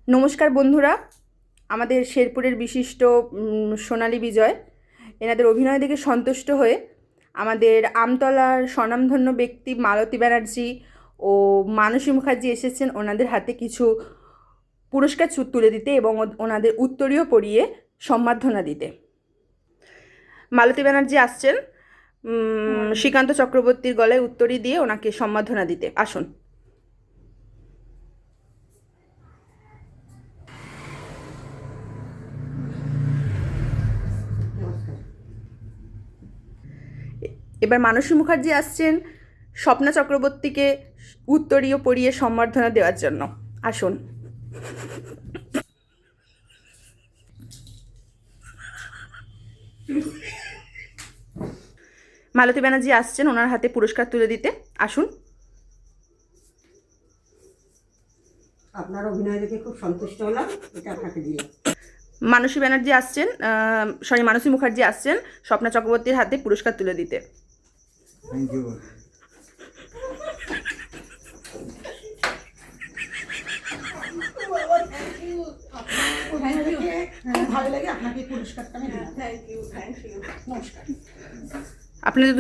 নমস্কার বন্ধুরা, আমাদের শেরপুরের বিশিষ্ট সোনালী বিজয় এনাদের অভিনয় দেখে সন্তুষ্ট হয়ে আমাদের আমতলার স্বনামধন্য ব্যক্তি মালতী ব্যানার্জি ও মানসী মুখার্জি এসেছেন ওনাদের হাতে কিছু পুরস্কার তুলে দিতে এবং ওনাদের উত্তরীয় পরিয়ে সম্মাননা দিতে। মালতী ব্যানার্জি আসছেন শ্রীকান্ত চক্রবর্তীর গলায় উত্তরী দিয়ে ওনাকে সম্মাননা দিতে। আসুন। এবার মানসী মুখার্জি আসছেন স্বপ্না চক্রবর্তীকে উত্তরীয় পরিয়ে সম্বর্ধনা দেওয়ার জন্য। আসুন। মালতী ব্যানার্জি আসছেন ওনার হাতে পুরস্কার তুলে দিতে। আসুন। আপনার অভিনয় দেখে খুব সন্তুষ্ট হলাম, এটা আপনাকে দিলাম। মানসী ব্যানার্জি আসছেন মানসী মুখার্জি আসছেন স্বপ্না চক্রবর্তীর হাতে পুরস্কার তুলে দিতে। Thank you. ভালো লাগে, আপনাকে পুরস্কারটা আমি দিলাম। আপনাদের